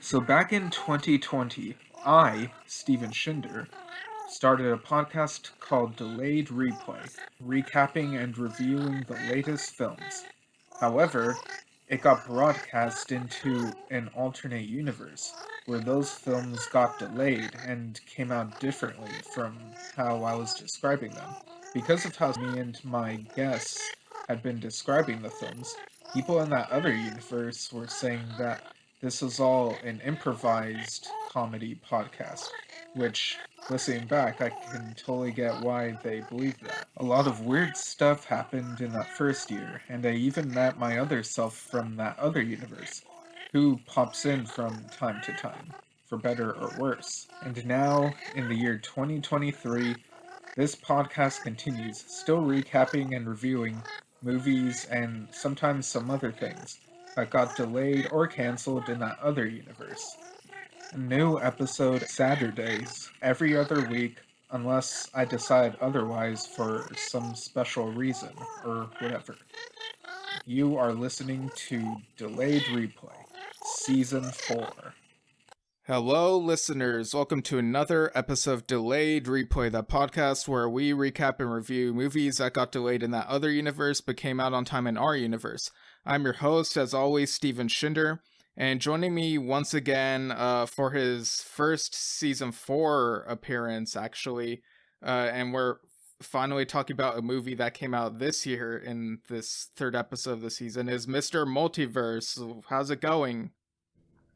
So back in 2020, I, Steven Shinder, started a podcast called Delayed Replay, recapping and reviewing the latest films. However, it got broadcast into an alternate universe, where those films got delayed and came out differently from how I was describing them. Because of how me and my guests had been describing the films, people in that other universe were saying that this was all an improvised comedy podcast, which, listening back, I can totally get why they believe that. A lot of weird stuff happened in that first year, and I even met my other self from that other universe, who pops in from time to time, for better or worse. And now, in the year 2023, this podcast continues, still recapping and reviewing movies and sometimes some other things that got delayed or cancelled in that other universe. A new episode Saturdays every other week, unless I decide otherwise for some special reason or whatever. You are listening to Delayed Replay, Season 4. Hello, listeners. Welcome to another episode of Delayed Replay, the podcast where we recap and review movies that got delayed in that other universe but came out on time in our universe. I'm your host, as always, Steven Shinder, and joining me once again for his first Season 4 appearance, actually, and we're finally talking about a movie that came out this year in this third episode of the season, is Mr. Multiverse. How's it going?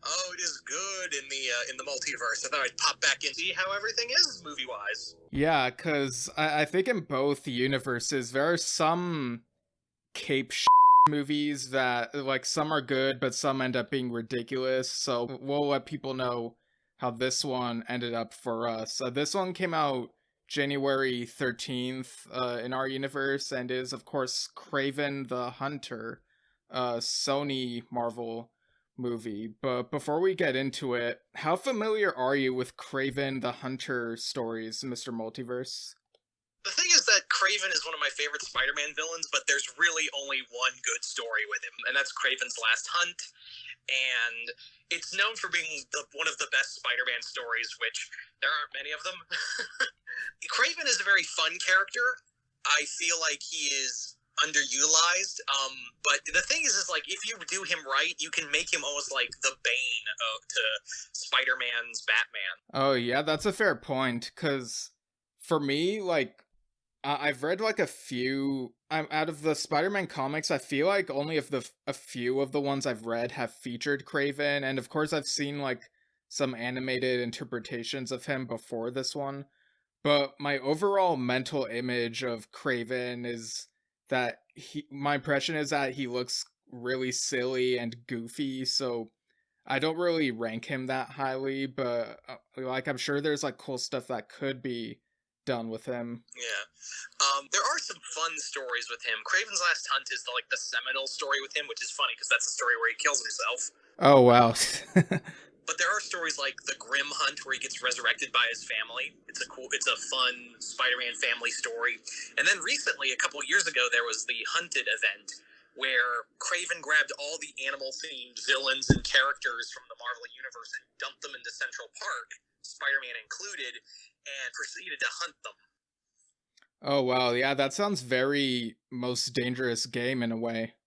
Oh, it is good in the multiverse. I thought I'd pop back and see how everything is movie-wise. Yeah, because I think in both universes, there are some cape movies that, like, some are good, but some end up being ridiculous. So we'll let people know how this one ended up for us. This one came out January 13th in our universe and is, of course, Kraven the Hunter, Sony Marvel movie. But before we get into it, how familiar are you with Kraven the Hunter stories, Mr. Multiverse? The thing is that Kraven is one of my favorite Spider-Man villains, but there's really only one good story with him, and that's Kraven's Last Hunt. And it's known for being one of the best Spider-Man stories, which there aren't many of them. Kraven is a very fun character. I feel like he is underutilized, but the thing is like, if you do him right, you can make him almost like the Bane to Spider-Man's Batman. Oh yeah, that's a fair point, because for me, like, I've read like a few out of the Spider-Man comics. I feel like only a few of the ones I've read have featured Kraven, and of course I've seen like some animated interpretations of him before this one, but my overall mental image of Kraven is that my impression is that he looks really silly and goofy, so I don't really rank him that highly, but like, I'm sure there's like cool stuff that could be done with him. Yeah. There are some fun stories with him. Kraven's Last Hunt is the seminal story with him, which is funny because that's the story where he kills himself. Oh, wow. But there are stories like the Grim Hunt where he gets resurrected by his family. It's a fun Spider-Man family story. And then recently, a couple years ago, there was the Hunted event where Kraven grabbed all the animal-themed villains and characters from the Marvel Universe and dumped them into Central Park, Spider-Man included, and proceeded to hunt them. Oh, wow. Yeah, that sounds very Most Dangerous Game in a way.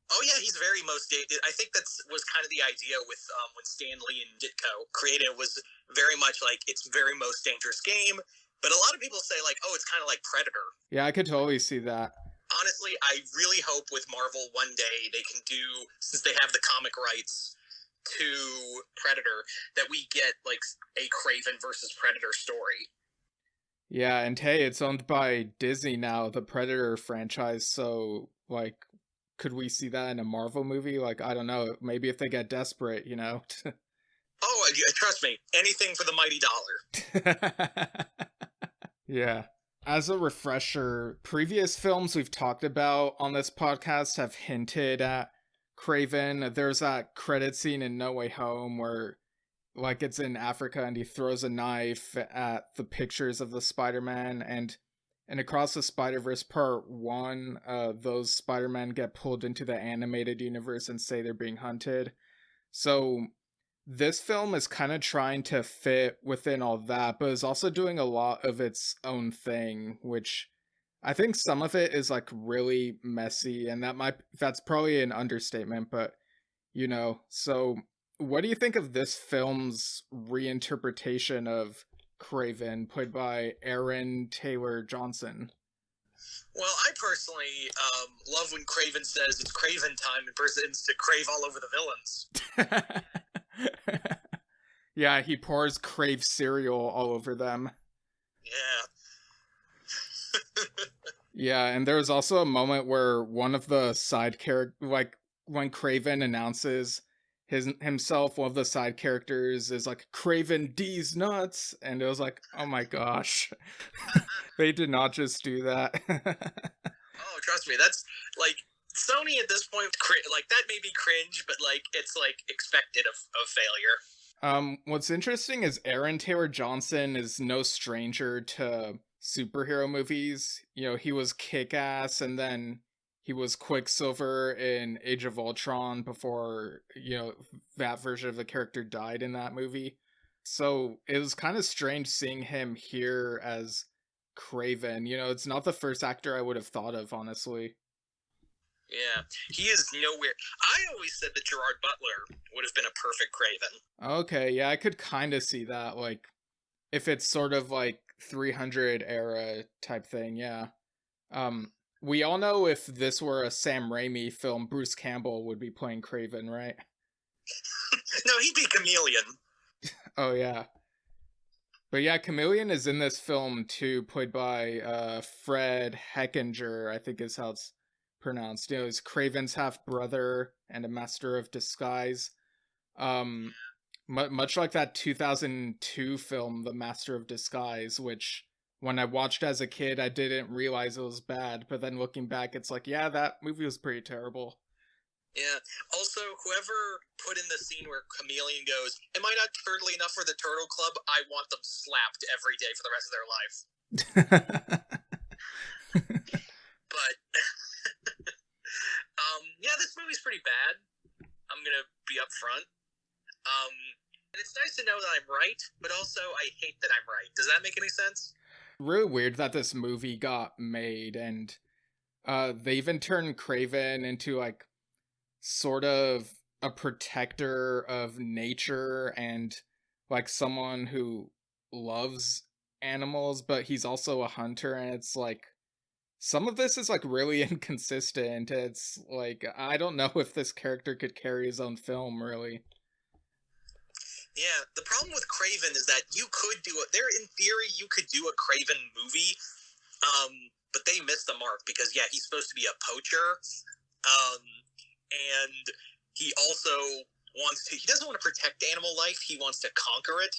Oh yeah, he's very I think that was kind of the idea with when Stan Lee and Ditko created it, was very much like it's very Most Dangerous Game, but a lot of people say like, oh, it's kind of like Predator. Yeah, I could totally see that. Honestly, I really hope with Marvel one day they can do, since they have the comic rights to Predator, that we get like a Kraven versus Predator story. Yeah, and hey, it's owned by Disney now, the Predator franchise, so like, could we see that in a Marvel movie? Like, I don't know, maybe if they get desperate, you know? Oh, trust me, anything for the mighty dollar. Yeah. As a refresher, previous films we've talked about on this podcast have hinted at Kraven. There's that credit scene in No Way Home where, like, it's in Africa and he throws a knife at the pictures of the Spider-Man, and Across the Spider-Verse Part 1, those Spider-Man get pulled into the animated universe and say they're being hunted. So this film is kind of trying to fit within all that, but is also doing a lot of its own thing, which I think some of it is like really messy, and that's probably an understatement, but so what do you think of this film's reinterpretation of Kraven, played by Aaron Taylor Johnson? Well, I personally love when Kraven says it's Kraven time and proceeds to crave all over the villains. Yeah, he pours Crave cereal all over them. Yeah. Yeah, and there's also a moment where one of the side character, like when Kraven announces himself, one of the side characters is like, Kraven D's nuts, and it was like, oh my gosh. They did not just do that. Oh, trust me, that's like Sony at this point. Like that may be cringe, but like it's like expected of failure. What's interesting is Aaron Taylor Johnson is no stranger to superhero movies. He was Kick-Ass, and then he was Quicksilver in Age of Ultron before, that version of the character died in that movie. So it was kind of strange seeing him here as Kraven. It's not the first actor I would have thought of, honestly. Yeah, he is nowhere. I always said that Gerard Butler would have been a perfect Kraven. Okay, yeah, I could kind of see that, like, if it's sort of like 300 era type thing, yeah. We all know if this were a Sam Raimi film, Bruce Campbell would be playing Kraven, right? No, he'd be Chameleon. Oh, yeah. But yeah, Chameleon is in this film too, played by Fred Heckinger, I think is how it's pronounced. He's Kraven's half-brother and a master of disguise. Much like that 2002 film, The Master of Disguise, which when I watched as a kid, I didn't realize it was bad, but then looking back, it's like, yeah, that movie was pretty terrible. Yeah. Also, whoever put in the scene where Chameleon goes, "Am I not turtly enough for the Turtle Club? I want them slapped every day for the rest of their life." But, yeah, this movie's pretty bad. I'm gonna be upfront. And it's nice to know that I'm right, but also I hate that I'm right. Does that make any sense? Really weird that this movie got made, and they even turned Kraven into like sort of a protector of nature and like someone who loves animals, but he's also a hunter, and it's like some of this is like really inconsistent. It's like I don't know if this character could carry his own film, really. Yeah, the problem with Kraven is that you could do it. There, in theory, you could do a Kraven movie, but they missed the mark because, yeah, he's supposed to be a poacher, and he also he doesn't want to protect animal life, he wants to conquer it.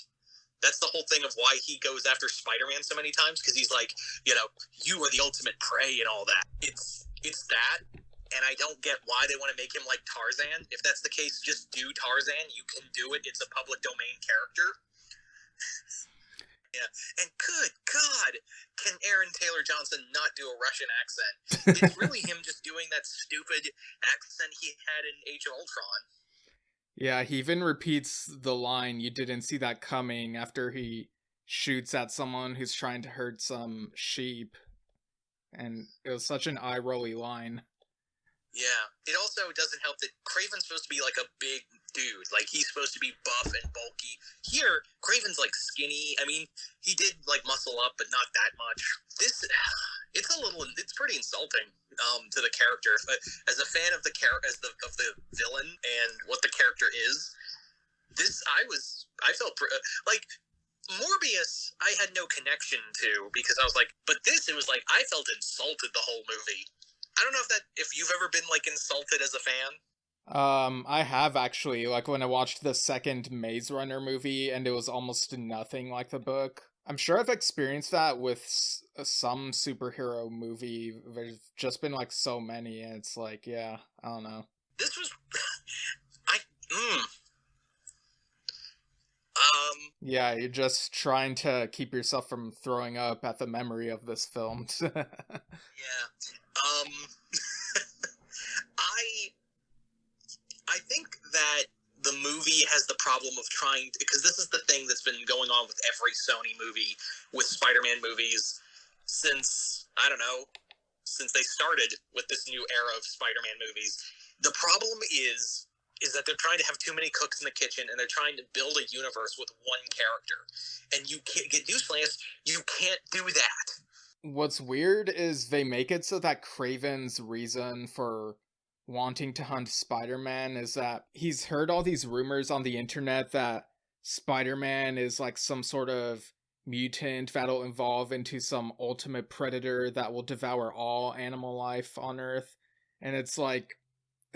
That's the whole thing of why he goes after Spider-Man so many times, because he's like, you are the ultimate prey and all that. It's that, and I don't get why they want to make him like Tarzan. If that's the case, just do Tarzan. You can do it. It's a public domain character. Yeah, and good God, can Aaron Taylor Johnson not do a Russian accent? It's really him just doing that stupid accent he had in Age of Ultron. Yeah, he even repeats the line, "You didn't see that coming," after he shoots at someone who's trying to herd some sheep. And it was such an eye-rolly line. Yeah, it also doesn't help that Kraven's supposed to be like a big dude. Like, he's supposed to be buff and bulky. Here, Kraven's like skinny. I mean, he did like muscle up, but not that much. It's pretty insulting to the character. But as a fan of the villain and what the character is, I felt like Morbius, I had no connection to, because I was like, but it was like I felt insulted the whole movie. I don't know if you've ever been like insulted as a fan. I have actually, like when I watched the second Maze Runner movie and it was almost nothing like the book. I'm sure I've experienced that with some superhero movie. There's just been like so many, and it's like, yeah, I don't know. This was, Yeah, you're just trying to keep yourself from throwing up at the memory of this film. Yeah. I think that the movie has the problem of trying, because this is the thing that's been going on with every Sony movie, with Spider-Man movies, since, I don't know, since they started with this new era of Spider-Man movies. The problem is that they're trying to have too many cooks in the kitchen, and they're trying to build a universe with one character. And you can't get newsflash, you can't do that. What's weird is they make it so that Kraven's reason for wanting to hunt Spider-Man is that he's heard all these rumors on the internet that Spider-Man is like some sort of mutant that'll evolve into some ultimate predator that will devour all animal life on Earth. And it's like,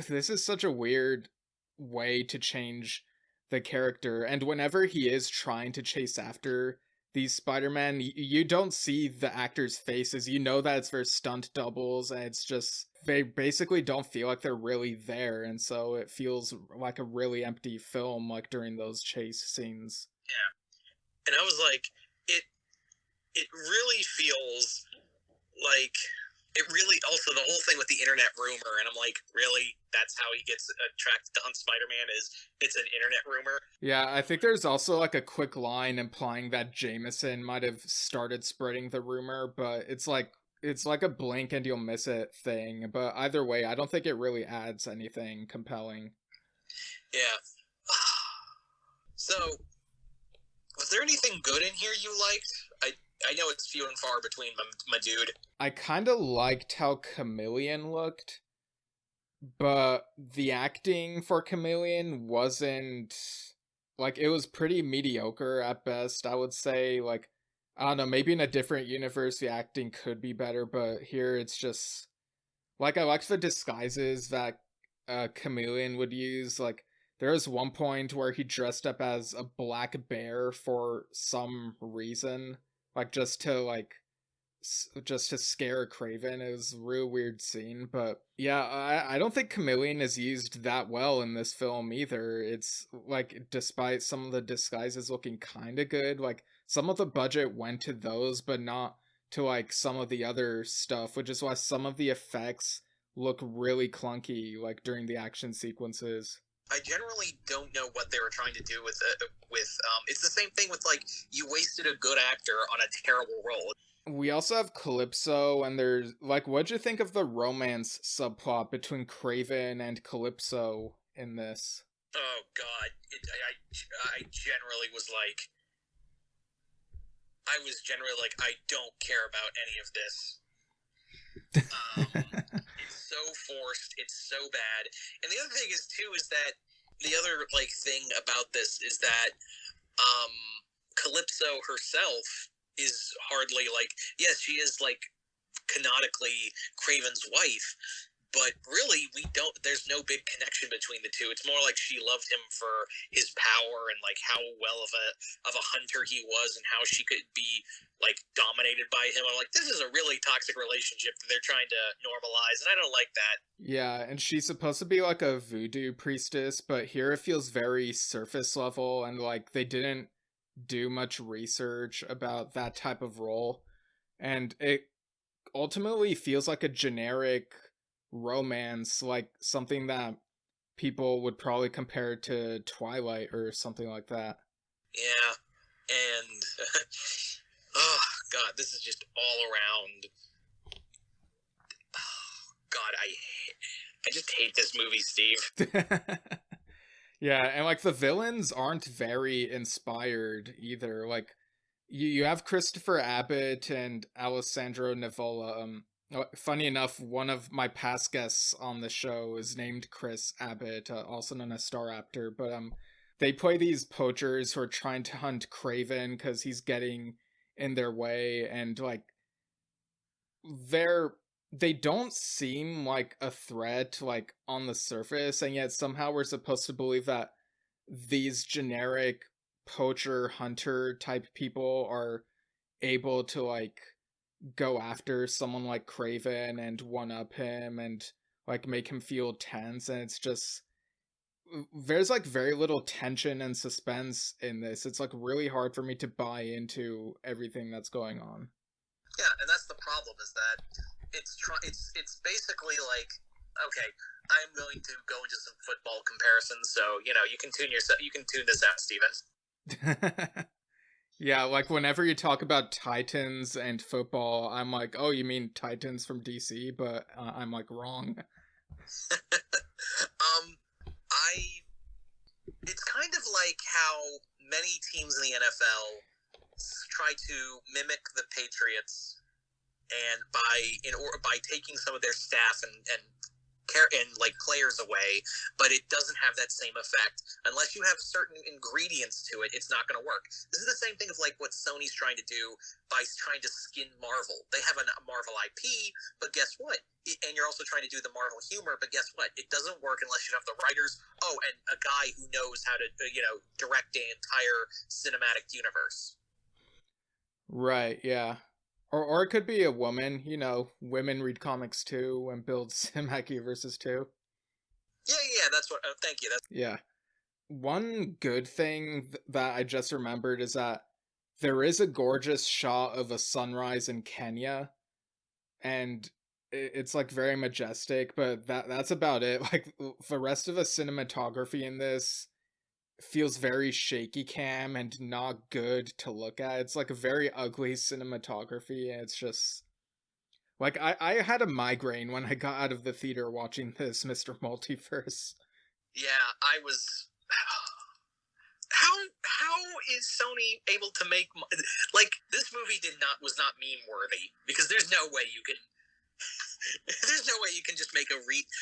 this is such a weird way to change the character. And whenever he is trying to chase after these Spider-Man, you don't see the actors' faces. You know that it's their stunt doubles, and it's just, they basically don't feel like they're really there, and so it feels like a really empty film, like during those chase scenes. Yeah. And I was like, it really feels like, it really, also the whole thing with the internet rumor, and I'm like, really? That's how he gets attracted to hunt Spider-Man, is it's an internet rumor? Yeah, I think there's also like a quick line implying that Jameson might have started spreading the rumor, but it's like a blink and you'll miss it thing. But either way, I don't think it really adds anything compelling. Yeah. So, was there anything good in here you liked? I know it's few and far between, my dude. I kind of liked how Chameleon looked, but the acting for Chameleon wasn't, like, it was pretty mediocre at best, I would say. Like, I don't know, maybe in a different universe the acting could be better, but here it's just, like, I liked the disguises that Chameleon would use. Like, there was one point where he dressed up as a black bear for some reason. Like, just to scare Kraven. It was a real weird scene, but yeah, I don't think Chameleon is used that well in this film either. It's, like, despite some of the disguises looking kinda good, like, some of the budget went to those, but not to, like, some of the other stuff, which is why some of the effects look really clunky, like, during the action sequences. I generally don't know what they were trying to do with it's the same thing with, like, you wasted a good actor on a terrible role. We also have Calypso, and there's, like, what'd you think of the romance subplot between Kraven and Calypso in this? Oh god, I generally was like, I don't care about any of this. It's so forced, it's so bad. And the other thing is too, is that the other, like, thing about this is that Calypso herself is hardly, like, yes, she is, like, canonically Kraven's wife, but really there's no big connection between the two. It's more like she loved him for his power and, like, how well of a hunter he was, and how she could be, like, dominated by him. I'm like, this is a really toxic relationship that they're trying to normalize, and I don't like that. Yeah, and she's supposed to be like a voodoo priestess, but here it feels very surface level, and, like, they didn't do much research about that type of role, and it ultimately feels like a generic romance, like something that people would probably compare to Twilight or something like that. Yeah, and oh god, this is just all around. Oh, god, I just hate this movie, Steve. Yeah, and, like, the villains aren't very inspired either. Like, you have Christopher Abbott and Alessandro Nivola. Funny enough, one of my past guests on the show is named Chris Abbott, also known as Star Raptor, but they play these poachers who are trying to hunt Kraven because he's getting in their way, and, like, they don't seem like a threat, like, on the surface, and yet somehow we're supposed to believe that these generic poacher hunter type people are able to, like, go after someone like Kraven and one up him and, like, make him feel tense. And it's just, there's, like, very little tension and suspense in this. It's, like, really hard for me to buy into everything that's going on. Yeah, and that's the problem, is that it's basically like, Okay, I'm going to go into some football comparisons, so you can tune this out, Steven. Yeah, like whenever you talk about Titans and football, I'm like, oh, you mean Titans from DC? But I'm like wrong. I it's kind of like how many teams in the NFL try to mimic the Patriots, and by taking some of their staff and like players away, but it doesn't have that same effect unless you have certain ingredients to it. It's not going to work. This is the same thing of like what Sony's trying to do by trying to skin Marvel. They have a Marvel IP, but guess what? And you're also trying to do the Marvel humor, but guess what? It doesn't work unless you have the writers. Oh, and a guy who knows how to direct an entire cinematic universe. Right, yeah. Or it could be a woman, women read comics too and build cinematic universes too. Yeah, that's what. Thank you. Yeah. One good thing that I just remembered is that there is a gorgeous shot of a sunrise in Kenya, and it's like very majestic, but that's about it. Like the rest of the cinematography in this feels very shaky cam and not good to look at. It's like a very ugly cinematography, and it's just like I had a migraine when I got out of the theater watching this Mr. Multiverse. Yeah, I was. How is Sony able to make like this movie was not meme worthy, because there's no way you can just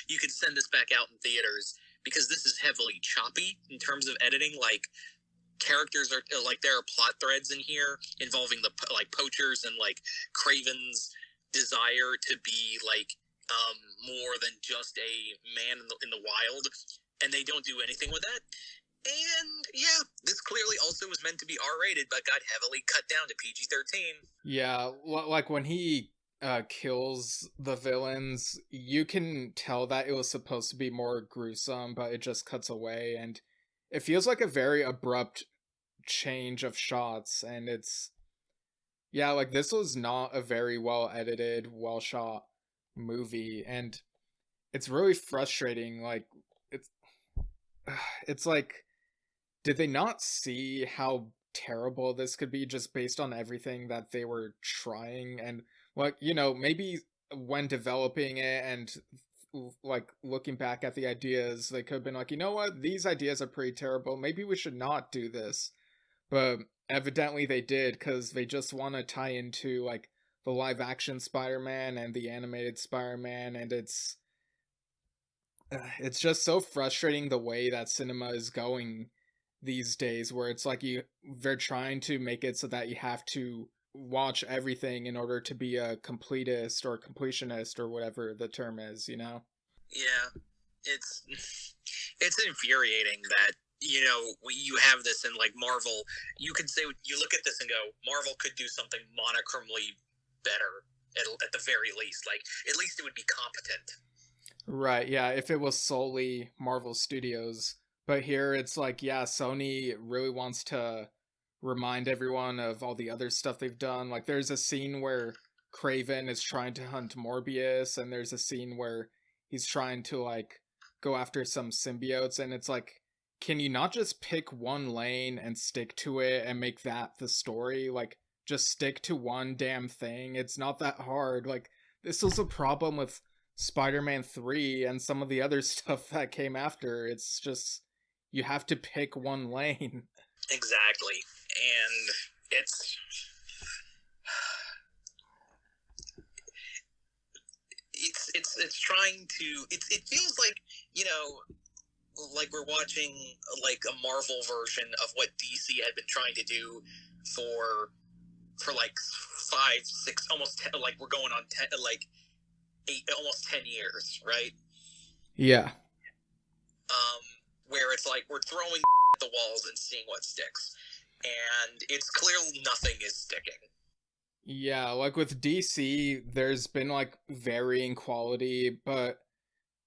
you could send this back out in theaters, because this is heavily choppy in terms of editing. Like characters are like, there are plot threads in here involving the like poachers and like Kraven's desire to be like more than just a man in the wild, and they don't do anything with that. And yeah, this clearly also was meant to be R-rated, but got heavily cut down to PG-13. Yeah, like when he kills the villains, you can tell that it was supposed to be more gruesome, but it just cuts away, and it feels like a very abrupt change of shots, and yeah, like this was not a very well edited, well shot movie, and it's really frustrating. Like it's it's like, did they not see how terrible this could be just based on everything that they were trying? And like, maybe when developing it and like looking back at the ideas, they could have been like, you know what, these ideas are pretty terrible, maybe we should not do this. But evidently they did, because they just want to tie into like the live action Spider-Man and the animated Spider-Man, and it's just so frustrating the way that cinema is going these days, where it's like they're trying to make it so that you have to watch everything in order to be a completist or completionist or whatever the term is. Yeah, it's infuriating that you have this in like Marvel. You could say, you look at this and go, Marvel could do something monochronically better at the very least. Like at least it would be competent. Right, yeah, if it was solely Marvel Studios. But here it's like, yeah, Sony really wants to remind everyone of all the other stuff they've done. Like there's a scene where Kraven is trying to hunt Morbius, and there's a scene where he's trying to like go after some symbiotes, and it's like, can you not just pick one lane and stick to it and make that the story? Like just stick to one damn thing. It's not that hard. Like this was a problem with Spider-Man 3 and some of the other stuff that came after. It's just, you have to pick one lane. Exactly. And it's trying to, it feels like, like we're watching like a Marvel version of what DC had been trying to do for like 5, 6, almost 10, like we're going on 10, like 8, almost 10 years, right? Yeah. Where it's like we're throwing at the walls and seeing what sticks, and it's clearly nothing is sticking. Yeah, like with DC, there's been like varying quality, but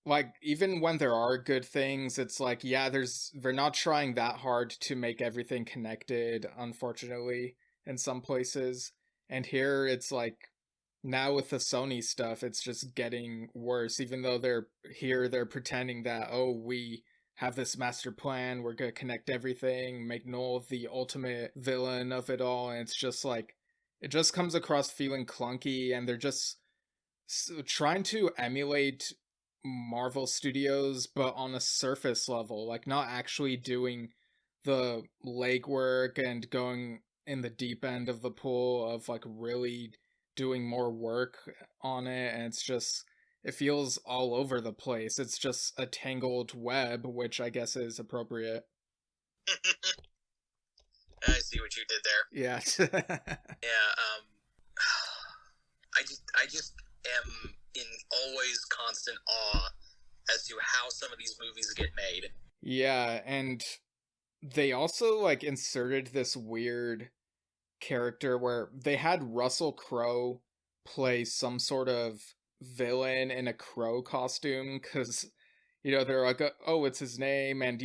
like even when there are good things, it's like, yeah, they're not trying that hard to make everything connected, unfortunately, in some places. And here it's like, now with the Sony stuff, it's just getting worse. Even though they're pretending that, oh, we have this master plan, we're gonna connect everything, make Noel the ultimate villain of it all, and it's just like, it just comes across feeling clunky, and they're just trying to emulate Marvel Studios, but on a surface level, like not actually doing the legwork and going in the deep end of the pool of like really doing more work on it. And it's just, it feels all over the place. It's just a tangled web, which I guess is appropriate. I see what you did there. Yeah. Yeah, I just am in always constant awe as to how some of these movies get made. Yeah, and they also like inserted this weird character where they had Russell Crowe play some sort of villain in a crow costume, because they're like, oh, it's his name, and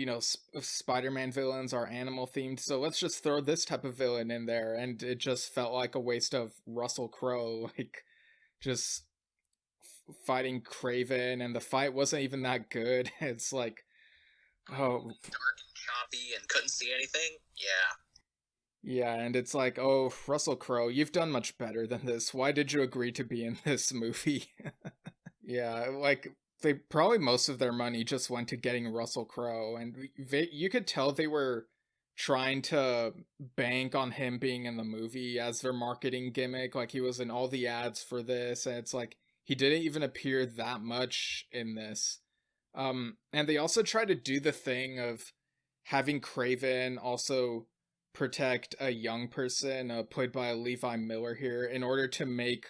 Spider-Man villains are animal themed, so let's just throw this type of villain in there. And it just felt like a waste of Russell Crowe, like just fighting Kraven, and the fight wasn't even that good. It's like, oh, dark and choppy and couldn't see anything. yeah, and it's like, oh, Russell Crowe, you've done much better than this. Why did you agree to be in this movie? Yeah, like, they probably most of their money just went to getting Russell Crowe, and you could tell they were trying to bank on him being in the movie as their marketing gimmick. Like, he was in all the ads for this, and it's like, he didn't even appear that much in this. And they also tried to do the thing of having Kraven also protect a young person, played by Levi Miller here, in order to make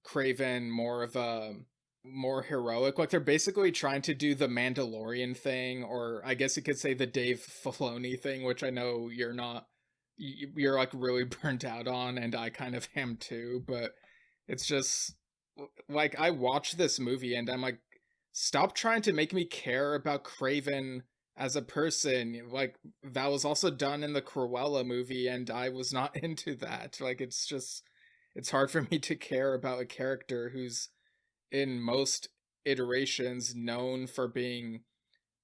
Kraven more heroic. Like, they're basically trying to do the Mandalorian thing, or I guess you could say the Dave Filoni thing, which I know you're like really burnt out on, and I kind of am too, but it's just like, I watched this movie and I'm like, stop trying to make me care about Kraven as a person. Like, that was also done in the Cruella movie, and I was not into that. Like, it's hard for me to care about a character who's in most iterations known for being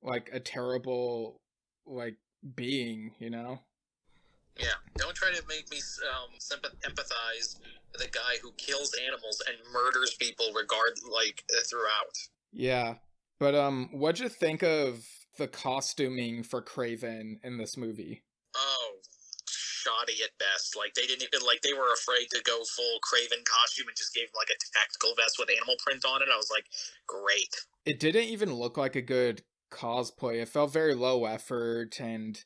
like a terrible like being. Yeah, don't try to make me empathize with a guy who kills animals and murders people throughout. Yeah, but what'd you think of the costuming for Kraven in this movie? Oh, shoddy at best. Like, they didn't even, they were afraid to go full Kraven costume and just gave him like a tactical vest with animal print on it. I was like, great. It didn't even look like a good cosplay. It felt very low effort, and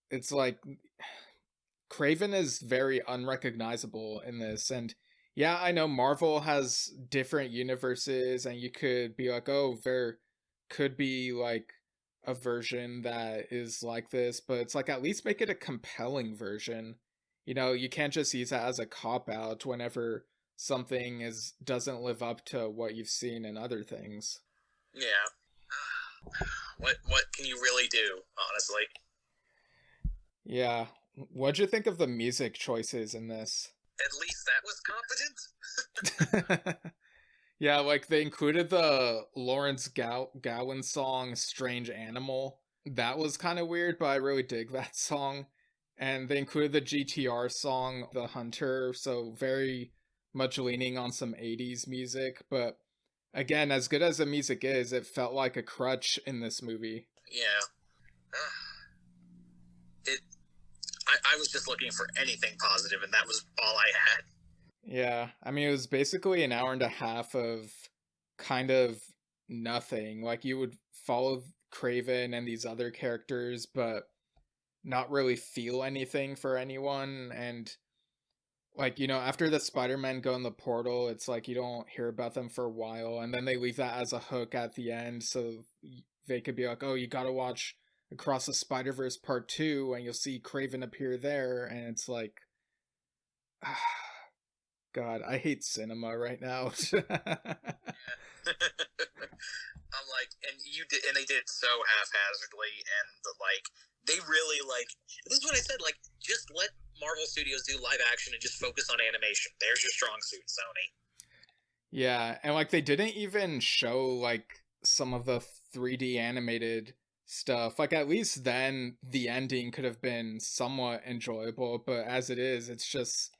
it's like, Kraven is very unrecognizable in this. And yeah, I know Marvel has different universes, and you could be like, oh, there could be like a version that is like this, but it's like, at least make it a compelling version. You can't just use that as a cop-out whenever something doesn't live up to what you've seen in other things. Yeah. What can you really do, honestly? Yeah. What'd you think of the music choices in this? At least that was competent. Yeah, like, they included the Lawrence Gowan song Strange Animal. That was kind of weird, but I really dig that song. And they included the GTR song The Hunter, so very much leaning on some 80s music. But again, as good as the music is, it felt like a crutch in this movie. Yeah. I was just looking for anything positive, and that was all I had. Yeah, I mean, it was basically an hour and a half of kind of nothing. Like, you would follow Kraven and these other characters, but not really feel anything for anyone. And like, after the Spider-Man go in the portal, it's like you don't hear about them for a while, and then they leave that as a hook at the end, so they could be like, oh, you gotta watch Across the Spider-Verse Part 2, and you'll see Kraven appear there, and it's like, God, I hate cinema right now. I'm like, and they did it so haphazardly, and they really, this is what I said, just let Marvel Studios do live action and just focus on animation. There's your strong suit, Sony. Yeah, and like they didn't even show like some of the 3D animated stuff. Like at least then the ending could have been somewhat enjoyable, but as it is, it's just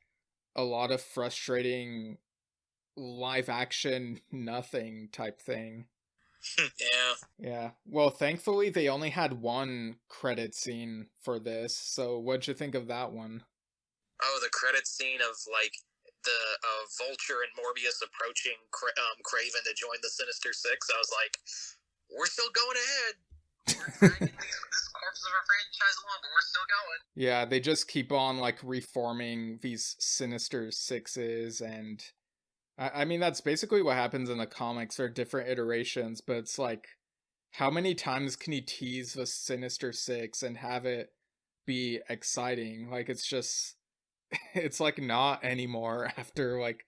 a lot of frustrating live action nothing type thing. Yeah. Yeah. Well, thankfully they only had one credit scene for this. So what'd you think of that one? Oh, the credit scene of like the Vulture and Morbius approaching Kraven to join the Sinister Six. I was like, we're still going ahead. We're dragging this corpse of a franchise along, but we're still going. Yeah, they just keep on like reforming these Sinister Sixes, and I mean that's basically what happens in the comics. There are different iterations, but it's like, how many times can you tease the Sinister Six and have it be exciting? Like it's just, it's like not anymore after like,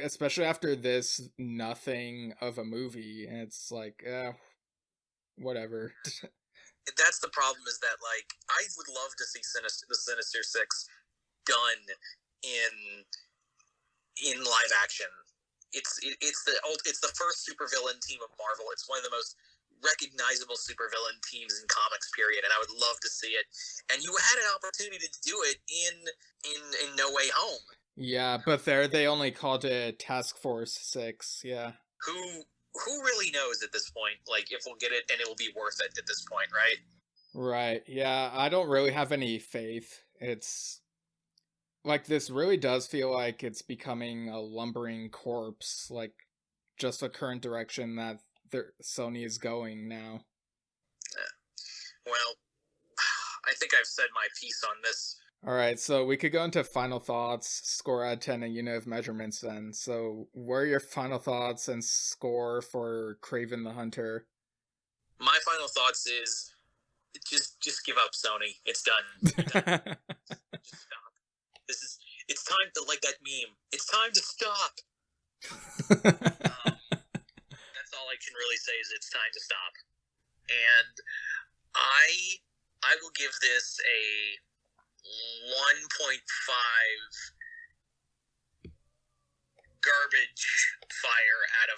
especially after this nothing of a movie, and it's like, whatever. That's the problem, is that like I would love to see the Sinister Six done in live action. It's the first supervillain team of Marvel. It's one of the most recognizable supervillain teams in comics, period, and I would love to see it. And you had an opportunity to do it in No Way Home. Yeah, but there they only called it Task Force 6. Yeah. Who really knows at this point, like, if we'll get it and it will be worth it at this point, right? Right. Yeah, I don't really have any faith. It's like this really does feel like it's becoming a lumbering corpse, like just the current direction that Sony is going now. Well, I think I've said my piece on this. All right, so we could go into final thoughts, score out of 10, and unit of measurements then. So what are your final thoughts and score for Kraven the Hunter? My final thoughts is just give up, Sony. It's done. Just stop. It's time to, like that meme. It's time to stop. That's all I can really say is it's time to stop. And I will give this a 1.5 garbage fire out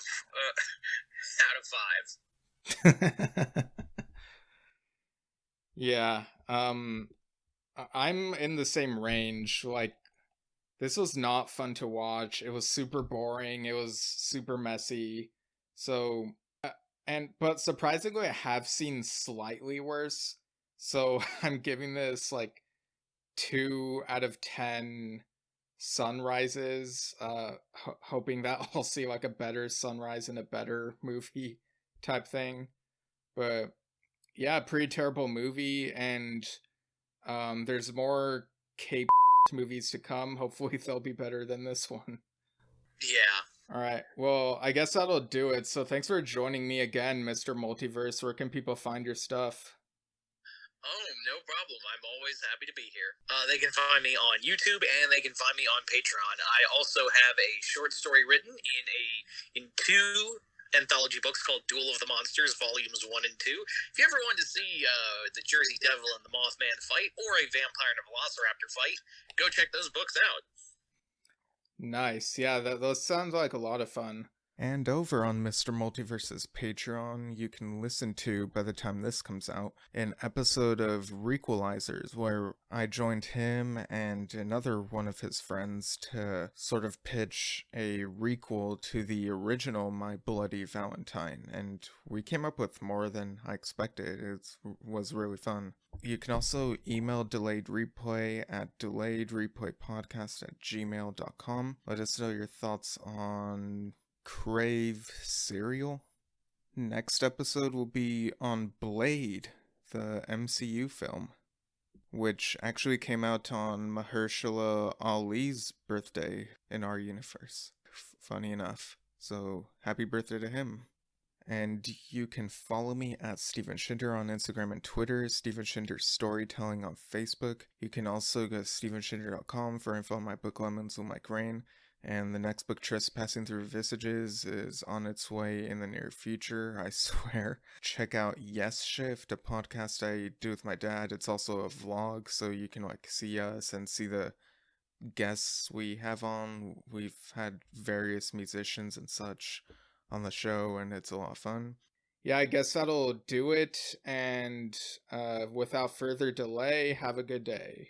of 5. Yeah, I'm in the same range. Like, this was not fun to watch. It was super boring. It was super messy. So, but surprisingly, I have seen slightly worse. So I'm giving this like 2 out of 10 sunrises, hoping that I'll see like a better sunrise in a better movie type thing. But yeah, pretty terrible movie, and there's more Cape movies to come. Hopefully they'll be better than this one. Yeah. All right. Well, I guess that'll do it. So thanks for joining me again, Mr. Multiverse. Where can people find your stuff? Oh, no problem. I'm always happy to be here. They can find me on YouTube and they can find me on Patreon. I also have a short story written in 2 anthology books called Duel of the Monsters, volumes 1 and 2. If you ever wanted to see the Jersey Devil and the Mothman fight, or a vampire and a velociraptor fight, go check those books out. Nice. Yeah, those sounds like a lot of fun. And over on Mr. Multiverse's Patreon, you can listen to, by the time this comes out, an episode of Requalizers, where I joined him and another one of his friends to sort of pitch a requel to the original My Bloody Valentine, and we came up with more than I expected. It was really fun. You can also email Delayed Replay at delayedreplaypodcast@gmail.com. Let us know your thoughts on Crave cereal. Next episode will be on Blade, the MCU film, which actually came out on Mahershala Ali's birthday in our universe. Funny enough. So, happy birthday to him. And you can follow me at Steven Shinder on Instagram and Twitter, Steven Shinder Storytelling on Facebook. You can also go to stevenshinder.com for info on my book Lemons with Mike Rain. And the next book, Trespassing Through Visages, is on its way in the near future, I swear. Check out Yesshift, a podcast I do with my dad. It's also a vlog, so you can see us and see the guests we have on. We've had various musicians and such on the show, and it's a lot of fun. Yeah, I guess that'll do it. And without further delay, have a good day.